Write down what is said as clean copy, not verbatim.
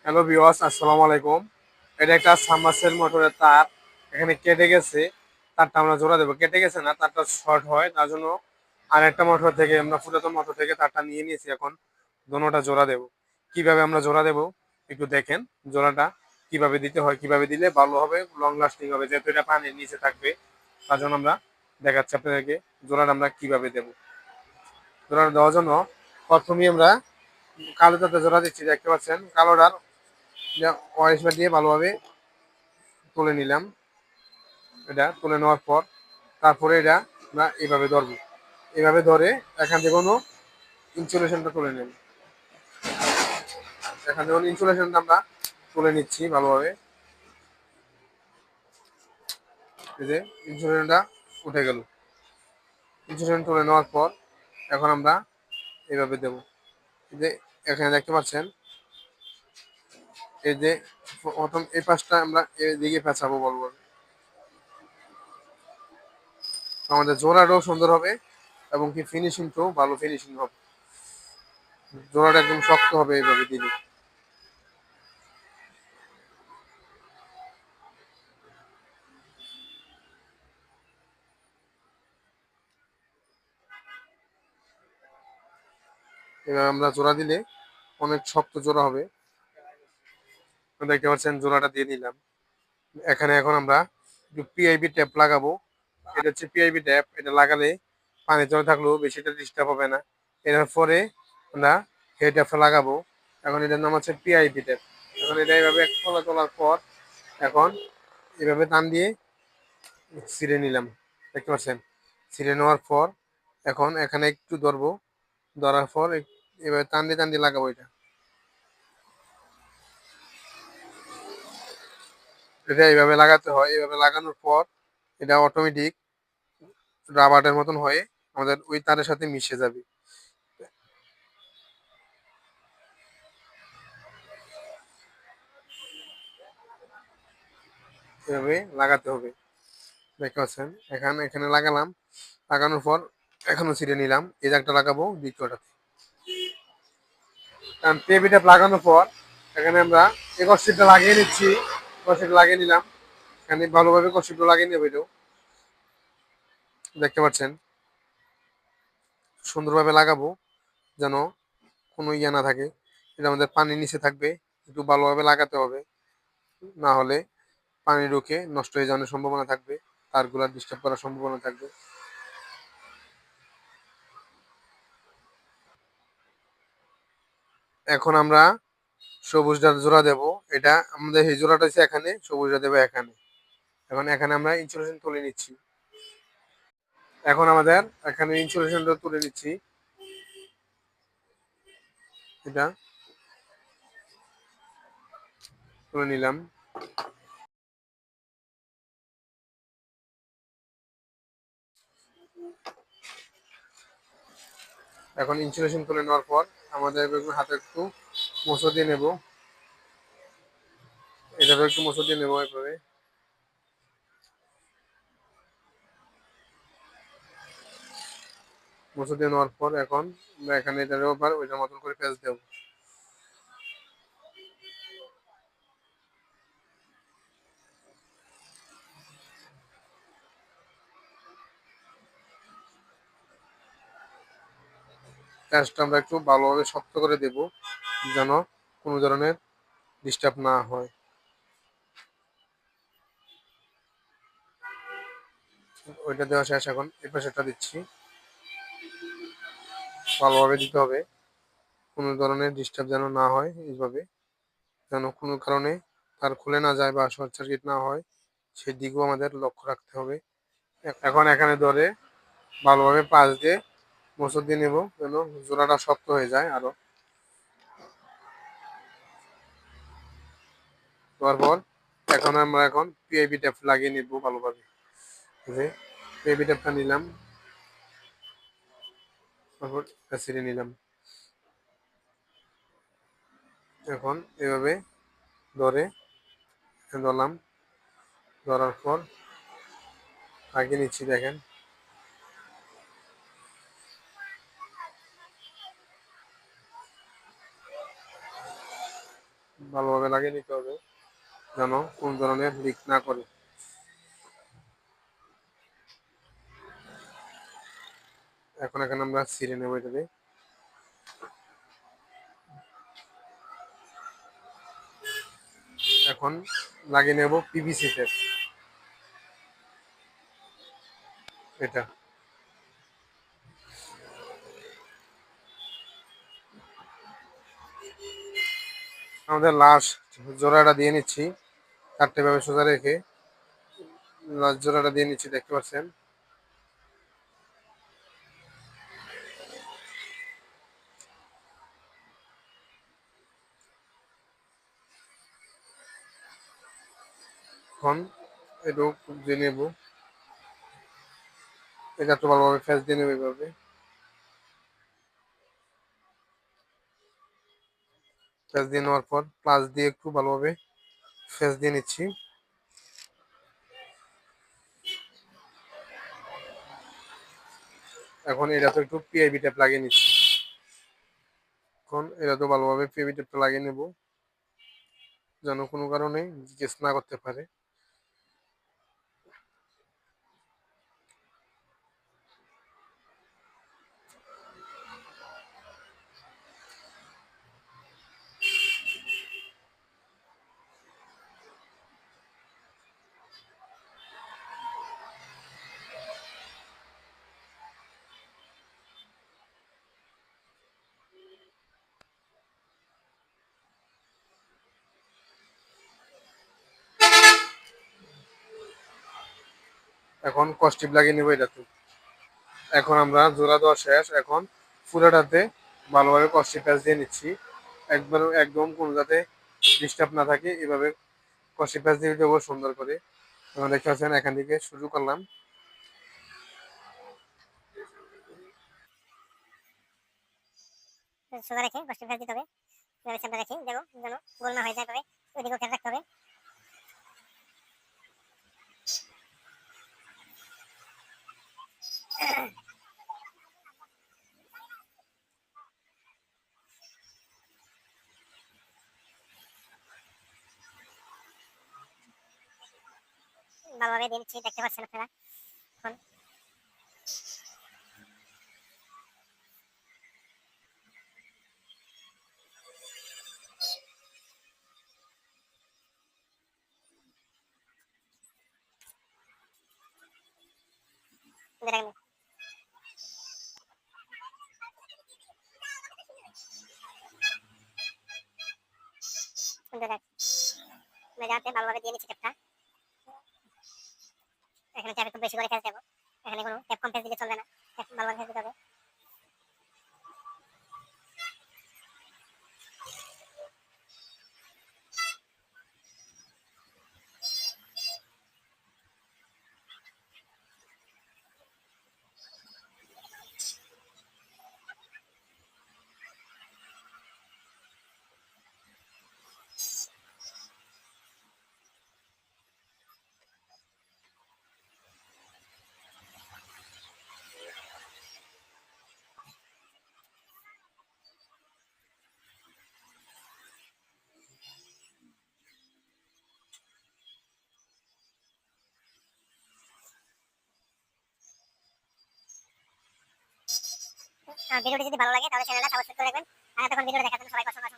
Hello viewers, আসসালামু আলাইকুম। এটা একটা সাবমার্সেল মোটরের তার এখানে কেটে গেছে। তারটা আমরা জোড়া দেবো, কেটে গেছে না, তারটা শর্ট হয়, তার জন্য আরেকটা মোটর থেকে আমরা পুরাতন মোটর থেকে তারটা নিয়ে নিয়েছি। এখন দোনোটা জোড়া দেবো। কিভাবে আমরা জোড়া দেবো একটু দেখেন। জোড়াটা কিভাবে দিতে হয়, কিভাবে দিলে ভালো হবে, লং লাস্টিং হবে, যেহেতু এটা পানির নিচে থাকবে, তার জন্য আমরা দেখাচ্ছি আপনাদেরকে জোড়াটা আমরা কিভাবে দেবো। জোড়াটা দেওয়ার জন্য প্রথমেই আমরা কালো তাতে জোড়া দিচ্ছি, দেখতে পাচ্ছেন কালোটার ওয়ারিশটা দিয়ে ভালোভাবে তুলে নিলাম। এটা তুলে নেওয়ার পর তারপরে এটা আমরা এইভাবে ধরবো, এইভাবে ধরে এখান থেকে কোনো ইনসুলেশনটা তুলে নেব। এখান থেকে ইনসুলেশনটা আমরা তুলে নিচ্ছি ভালোভাবে। এই যে ইনসুলেশনটা উঠে গেল। ইনসুলেশন তুলে নেওয়ার পর এখন আমরা এইভাবে দেব। এই যে এখানে দেখতে পাচ্ছেন, এই যে প্রথম এই পাশটা আমরা এদিকে পেঁচাবো বলবো, আমাদের জোড়াটাও সুন্দর হবে এবং কি ফিনিশিংটাও ভালো ফিনিশিং হবে। জোড়াটা একদম শক্ত হবে এইভাবে দিলে। এবার আমরা জোড়া দিলে অনেক শক্ত জোড়া হবে। দেখতে পাচ্ছেন জোড়াটা দিয়ে দিলাম। এখানে এখন আমরা একটু পিআইবি ট্যাপ লাগাবো। এটা হচ্ছে পিআইবি ট্যাপ, এটা লাগালে পানি জমে থাকলেও বেশিটা ডিস্টার্ব হবে না। এরপরে আমরা হেড ট্যাপটা লাগাবো। এখন এটার নাম হচ্ছে পিআইবি ট্যাপ। এখন এটা এইভাবে তোলার পর এখন এভাবে টান দিয়ে ছিঁড়ে নিলাম। দেখতে পাচ্ছেন ছিঁড়ে নেওয়ার পর এখন এখানে একটু ধরবো, ধরার পর এভাবে টান দিয়ে লাগাবো। এটা এইভাবে লাগাতে হয়। এইভাবে লাগানোর পর এটা অটোমেটিক রাবারের মতন হয়ে আমাদের ওই তারের সাথে মিশে যাবে। এভাবে লাগাতে হবে। দেখতে পাচ্ছেন এখানে এখানে লাগালাম। লাগানোর পর এখনো ছিঁড়ে নিলাম। এই জায়গাটা লাগাবো দ্বিতীয়টাতে। কারণ টেবিটা লাগানোর পর এখানে আমরা এই কষ্টিটা লাগিয়ে নিচ্ছি। কষ্টিটা লাগিয়ে নিলাম। এখানে ভালোভাবে কষ্টিটা লাগিয়ে নেবে। এটাও দেখতে পাচ্ছেন সুন্দরভাবে লাগাবো যেন কোনো ইয়ে না থাকে। এটা আমাদের পানির নিচে থাকবে, একটু ভালোভাবে লাগাতে হবে, না হলে পানি ঢুকে নষ্ট হয়ে যাওয়ার সম্ভাবনা থাকবে, তারগুলা ডিস্টার্ব করার সম্ভাবনা থাকবে। এখন আমরা সবুজটা জোড়া দেব। এটা আমাদের এই জোড়াটা হচ্ছে এখানে, সবুজটা দেবো এখানে। এখন এখানে আমরা ইনসুলেশন তুলে নিচ্ছি। এখন আমাদের এখানে ইনসুলেশনটা তুলে নিচ্ছি। এটা তুলে নিলাম। এখন ইনসুলেশন তুলে নেওয়ার পর আমাদের হাতে একটু মোচড় দিয়ে নেব। এটাকে একটু মোচড় দিয়ে নেবো এভাবে। মোচড় দিয়ে নেওয়ার পর এখন আমরা এখানে এটার উপর ওইটার মতন করে পেঁচ দেবো। পেঁচটা আমরা একটু ভালোভাবে শক্ত করে দেব যেন কোনো ধরনের ডিস্টার্ব না হয়। ওইটা দেওয়া শেষ। এখন এই পাশেটা দিচ্ছি, ভালোভাবে দিতে হবে, কোনো ধরনের ডিস্টার্ব যেন না হয়। এইভাবে যেন কোনো কারণে তার খুলে না যায় বা শর্ট সার্কিট না হয়, সেদিকেও আমাদের লক্ষ্য রাখতে হবে। এখন এখানে ধরে ভালোভাবে পাশ দিয়ে মোচড় দিয়ে নেব যেন জোড়াটা শক্ত হয়ে যায় আরো। দেওয়ার পর এখন আমরা পিআইবি ট্যাপ লাগিয়ে নিব ভালোভাবে। যে পিআইবি ট্যাপটা নিলাম, তারপর ছিঁড়ে নিলাম। এখন এভাবে ধরে ধরলাম, ধরার পর লাগিয়ে নিচ্ছি। দেখেন ভালোভাবে লাগিয়ে নিতে হবে যেন কোন ধরনের লিক না করে। এখন এখানে আমরা ছিঁড়ে নেবো এটাকে। এখন লাগিয়ে নেব পিভিসি টেপ। এটা আমাদের লাস্ট জোড়াটা দিয়ে নিচ্ছি, চারটে ভাবে সোজা রেখে লাস্ট জোড়াটা দিয়ে নিচ্ছি, দেখতে পাচ্ছেন। এখন একটু দিয়ে নেব, এটা একটু ভালোভাবে ফ্যাস দিয়ে নেবে এইভাবে। ফ্যাস দিয়ে নেওয়ার পর প্লাস দিয়ে একটু ভালোভাবে ফ্যাস দিয়ে নিচ্ছি। এখন এটা তো একটু পিআইবি টেপ লাগিয়ে নিচ্ছি। এখন এটা তো ভালোভাবে পিআইবি টেপটা লাগিয়ে নেব যেন কোনো কারণে লিকেজ না করতে পারে। এখন কস্টিপ লাগিয়ে নেবো এটাতে। এখন আমরা জোড়া দেওয়া শেষ, এখন পুরোটাতে ভালোভাবে কস্টিপ প্যাচ দিয়ে নিচ্ছি, একবার একদম কোনো যাতে ডিস্টার্ব না থাকে এভাবে কস্টিপ প্যাচ দিয়ে দেবো সুন্দর করে। এখন দেখতে পাচ্ছেন এখান থেকে শুরু করলাম। সোজা রেখে কষ্ট ফেলে দিতে হবে, এভাবে চাপটা রেখে দেখো যেন গোল না হয়ে যায়, তবে ওইদিকেও খেয়াল রাখতে হবে। ভালোভাবে দিয়ে নিচ্ছি, দেখতে পাচ্ছেন আপনারা। এখন দেখেন মেজাতে ভালোভাবে দিয়ে নিচ্ছি টেপটা। এখানে ট্যাপ একটু বেশি করে ফেলতে দেবো, এখানে কোনো ট্যাপ কম ফেস দিলে চলবে না, ট্যাপ ভালোভাবে ফেস দিতে হবে। ভিডিওটি যদি ভালো লাগে তাহলে চ্যানেলটা সাবস্ক্রাইব করে রাখবেন। আর তখন ভিডিওটা দেখার জন্য সবাইকে অসংখ্য